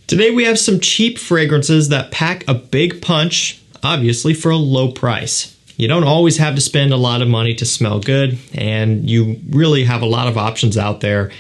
Today we have some cheap fragrances that pack a big punch, obviously for a low price. You don't always have to spend a lot of money to smell good, and you really have a lot of options out there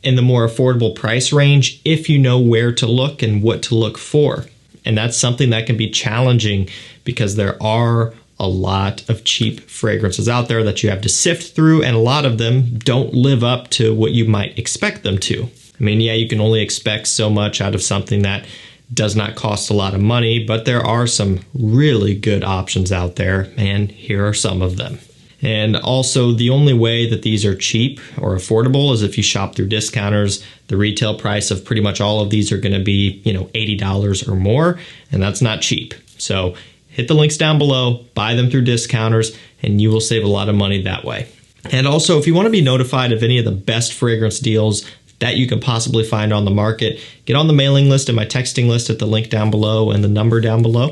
in the more affordable price range if you know where to look and what to look for. And that's something that can be challenging because there are a lot of cheap fragrances out there that you have to sift through, and a lot of them don't live up to what you might expect them to. I mean, yeah, you can only expect so much out of something that does not cost a lot of money, but there are some really good options out there, and here are some of them. And also, the only way that these are cheap or affordable is if you shop through discounters. The retail price of pretty much all of these are going to be, $80 or more, and that's not cheap. So hit the links down below, buy them through discounters, and you will save a lot of money that way. And also, if you want to be notified of any of the best fragrance deals that you can possibly find on the market, get on the mailing list and my texting list at the link down below and the number down below.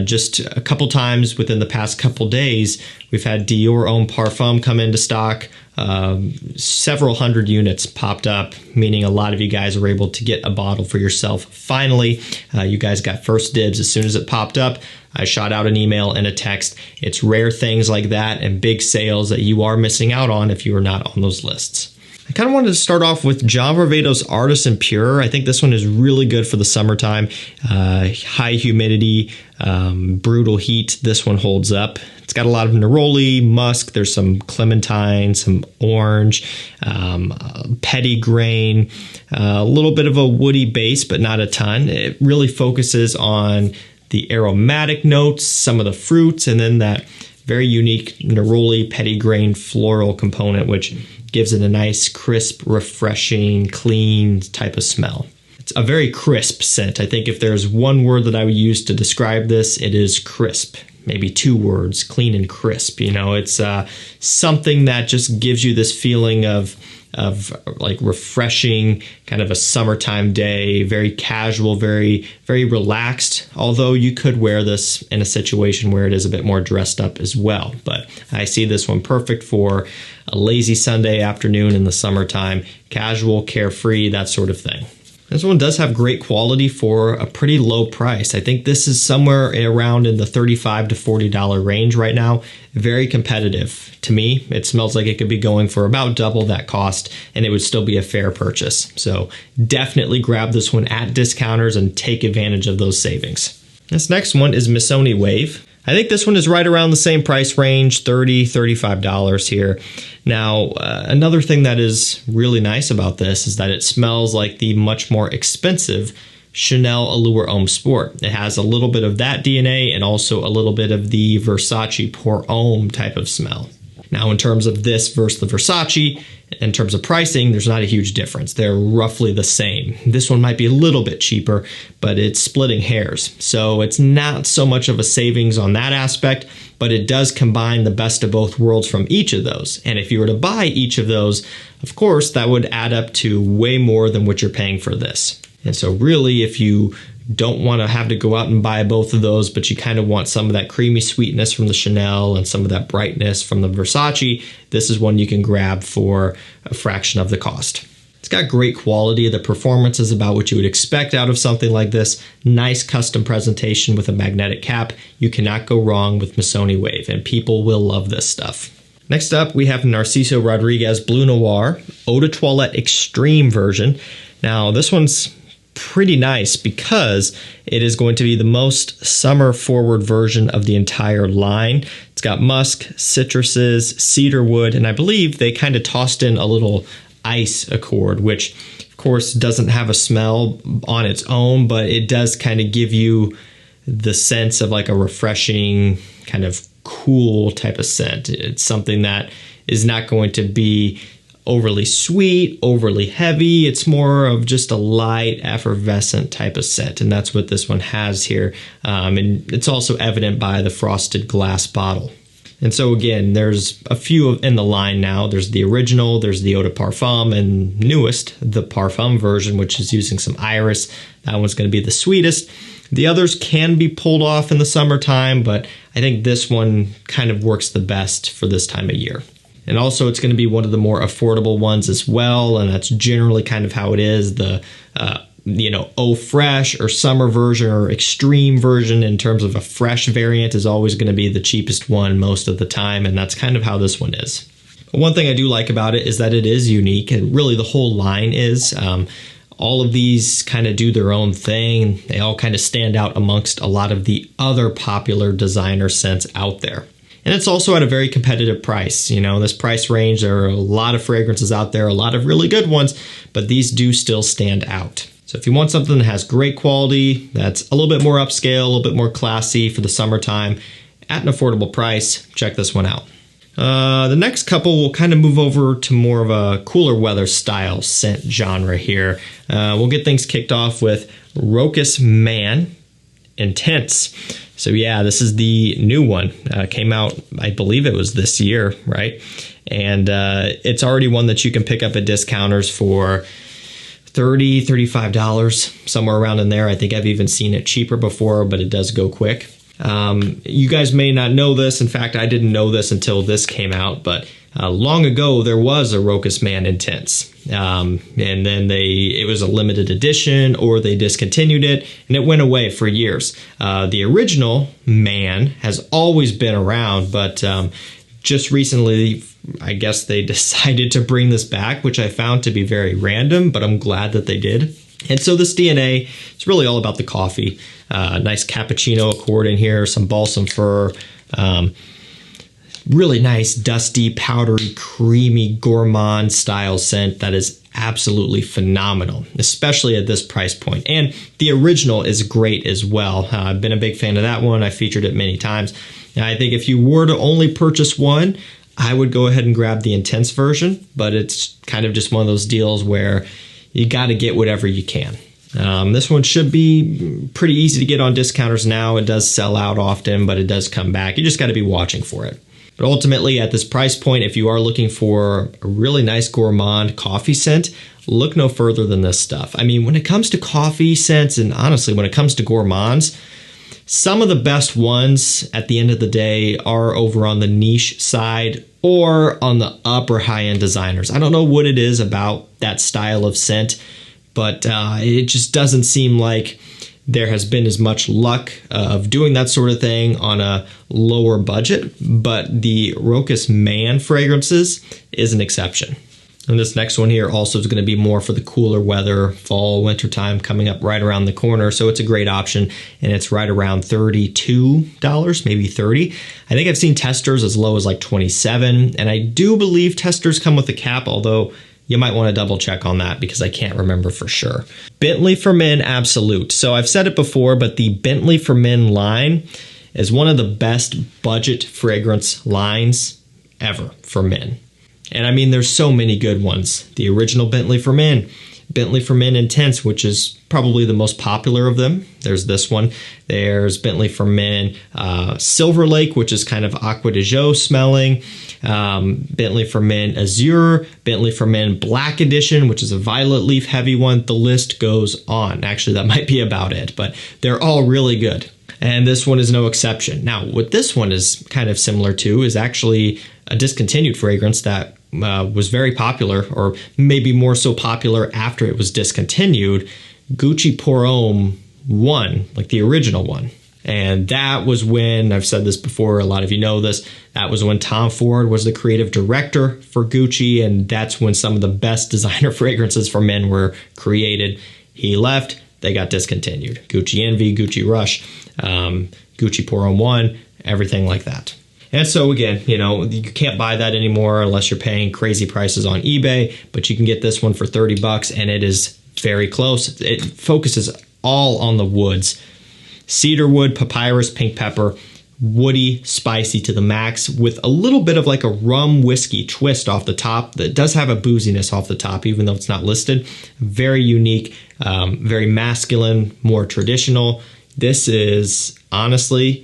Just a couple times within the past couple days, we've had Dior Homme Parfum come into stock. Several hundred units popped up, meaning a lot of you guys were able to get a bottle for yourself. Finally, you guys got first dibs as soon as it popped up. I shot out an email and a text. It's rare things like that and big sales that you are missing out on if you are not on those lists. I kind of wanted to start off with John Varvatos Artisan Pure. I think this one is really good for the summertime. High humidity, brutal heat. This one holds up. It's got a lot of neroli, musk. There's some clementine, some orange, petitgrain, a little bit of a woody base, but not a ton. It really focuses on the aromatic notes, some of the fruits, and then that very unique neroli, petitgrain, floral component, which gives it a nice, crisp, refreshing, clean type of smell. It's a very crisp scent. I think if there's one word that I would use to describe this, it is crisp. Maybe two words, clean and crisp. It's something that just gives you this feeling of like refreshing, kind of a summertime day, very casual, very, very relaxed. Although you could wear this in a situation where it is a bit more dressed up as well. But I see this one perfect for a lazy Sunday afternoon in the summertime, casual, carefree, that sort of thing. This one does have great quality for a pretty low price. I think this is somewhere around in the $35 to $40 range right now. Very competitive. To me, it smells like it could be going for about double that cost, and it would still be a fair purchase. So definitely grab this one at discounters and take advantage of those savings. This next one is MISSONI Wave. I think this one is right around the same price range, $30, $35 here. Now, another thing that is really nice about this is that it smells like the much more expensive Chanel Allure Homme Sport. It has a little bit of that DNA and also a little bit of the Versace Pour Homme type of smell. Now, in terms of this versus the Versace, in terms of pricing, there's not a huge difference. They're roughly the same. This one might be a little bit cheaper, but it's splitting hairs. So it's not so much of a savings on that aspect, but it does combine the best of both worlds from each of those. And if you were to buy each of those, of course, that would add up to way more than what you're paying for this. And so really, if you don't want to have to go out and buy both of those, but you kind of want some of that creamy sweetness from the Chanel and some of that brightness from the Versace, this is one you can grab for a fraction of the cost. It's got great quality. The performance is about what you would expect out of something like this. Nice custom presentation with a magnetic cap. You cannot go wrong with MISSONI Wave, and people will love this stuff. Next up, we have Narciso Rodriguez Bleu Noir Eau de Toilette Extreme version. Now, this one's pretty nice because it is going to be the most summer forward version of the entire line. It's got musk, citruses, cedar wood, and I believe they kind of tossed in a little ice accord, which of course doesn't have a smell on its own, but it does kind of give you the sense of like a refreshing, kind of cool type of scent. It's something that is not going to be overly sweet, overly heavy. It's more of just a light, effervescent type of scent, and that's what this one has here. And it's also evident by the frosted glass bottle. And so again, there's a few in the line now. There's the original, there's the Eau de Parfum, and newest, the Parfum version, which is using some iris. That one's going to be the sweetest. The others can be pulled off in the summertime, but I think this one kind of works the best for this time of year. And also it's going to be one of the more affordable ones as well, and that's generally kind of how it is. The Eau Fresh or summer version or extreme version in terms of a fresh variant is always going to be the cheapest one most of the time, and that's kind of how this one is. One thing I do like about it is that it is unique, and really the whole line is. All of these kind of do their own thing. They all kind of stand out amongst a lot of the other popular designer scents out there. And it's also at a very competitive price. This price range, there are a lot of fragrances out there, a lot of really good ones, but these do still stand out. So if you want something that has great quality, that's a little bit more upscale, a little bit more classy for the summertime at an affordable price, check this one out. The next couple will kind of move over to more of a cooler weather style scent genre here. We'll get things kicked off with Rocus Man Intense. So yeah, this is the new one. Came out, I believe it was this year, right? And it's already one that you can pick up at discounters for $30, $35, somewhere around in there. I think I've even seen it cheaper before, but it does go quick. You guys may not know this. In fact, I didn't know this until this came out, but long ago there was a Rocus Man Intense. And then it was a limited edition, or they discontinued it and it went away for years. The original Man has always been around, but just recently, I guess they decided to bring this back, which I found to be very random, but I'm glad that they did. And so this DNA is really all about the coffee. Nice cappuccino accord in here, some balsam fir, really nice, dusty, powdery, creamy, gourmand style scent that is absolutely phenomenal, especially at this price point. And the original is great as well. I've been a big fan of that one. I featured it many times. And I think if you were to only purchase one, I would go ahead and grab the intense version, but it's kind of just one of those deals where you got to get whatever you can. This one should be pretty easy to get on discounters now. It does sell out often, but it does come back. You just got to be watching for it. But ultimately, at this price point, if you are looking for a really nice gourmand coffee scent, look no further than this stuff. I mean, when it comes to coffee scents, and honestly, when it comes to gourmands, some of the best ones at the end of the day are over on the niche side or on the upper high-end designers. I don't know what it is about that style of scent, but it just doesn't seem like there has been as much luck of doing that sort of thing on a lower budget, but the Rocus Man fragrances is an exception. And this next one here also is going to be more for the cooler weather, fall, winter time coming up right around the corner. So it's a great option, and it's right around $32, maybe $30. I think I've seen testers as low as like $27, and I do believe testers come with a cap, although you might want to double check on that because I can't remember for sure. Bentley for Men Absolute. So I've said it before, but the Bentley for Men line is one of the best budget fragrance lines ever for men. And I mean, there's so many good ones. The original Bentley for Men, Bentley for Men Intense, which is probably the most popular of them. There's this one. There's Bentley for Men Silver Lake, which is kind of Aqua de Jo smelling. Bentley for Men Azure, Bentley for Men Black Edition, which is a violet leaf heavy one. The list goes on. Actually, that might be about it, but they're all really good. And this one is no exception. Now, what this one is kind of similar to is actually a discontinued fragrance that was very popular, or maybe more so popular after it was discontinued, Gucci Pour Homme 1, like the original one. And that was when, I've said this before, a lot of you know this, that was when Tom Ford was the creative director for Gucci, and that's when some of the best designer fragrances for men were created. He left, they got discontinued. Gucci Envy, Gucci Rush, Gucci Pour Homme 1, everything like that. And so again, you can't buy that anymore unless you're paying crazy prices on eBay, but you can get this one for $30 and it is very close. It focuses all on the woods. Cedarwood, papyrus, pink pepper, woody, spicy to the max with a little bit of like a rum whiskey twist off the top that does have a booziness off the top, even though it's not listed. Very unique, very masculine, more traditional. This is honestly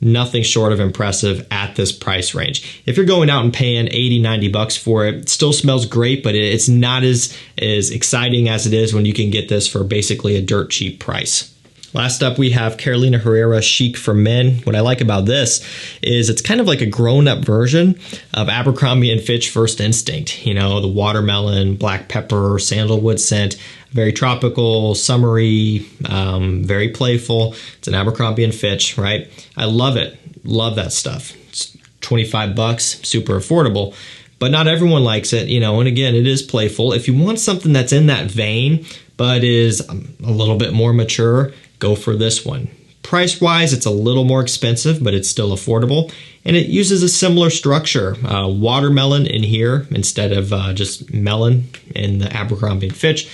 nothing short of impressive at this price range. If you're going out and paying $80, $90 for it, it still smells great, but it's not as exciting as it is when you can get this for basically a dirt cheap price. Last up, we have Carolina Herrera Chic for Men. What I like about this is it's kind of like a grown-up version of Abercrombie & Fitch First Instinct. You know, the watermelon, black pepper, sandalwood scent, very tropical, summery, very playful. It's an Abercrombie & Fitch, right? I love it. Love that stuff. It's $25, super affordable. But not everyone likes it, you know, and again, it is playful. If you want something that's in that vein, but is a little bit more mature, go for this one. Price-wise, it's a little more expensive, but it's still affordable. And it uses a similar structure. Watermelon in here instead of just melon in the Abercrombie & Fitch.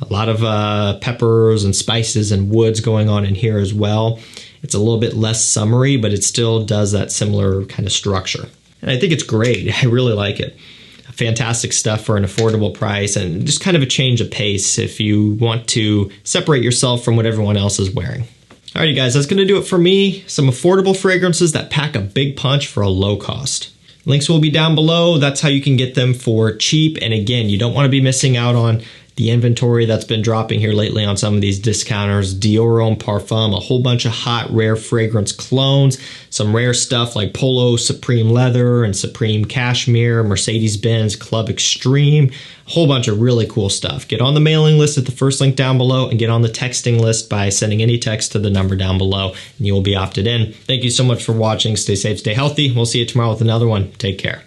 A lot of peppers and spices and woods going on in here as well. It's a little bit less summery, but it still does that similar kind of structure. And I think it's great. I really like it. Fantastic stuff for an affordable price and just kind of a change of pace if you want to separate yourself from what everyone else is wearing. Alrighty guys, that's going to do it for me. Some affordable fragrances that pack a big punch for a low cost. Links will be down below. That's how you can get them for cheap. And again, you don't want to be missing out on the inventory that's been dropping here lately on some of these discounters. Dior Homme Parfum, a whole bunch of hot, rare fragrance clones, some rare stuff like Polo Supreme Leather and Supreme Cashmere, Mercedes-Benz Club Extreme, a whole bunch of really cool stuff. Get on the mailing list at the first link down below and get on the texting list by sending any text to the number down below and you will be opted in. Thank you so much for watching. Stay safe, stay healthy. We'll see you tomorrow with another one. Take care.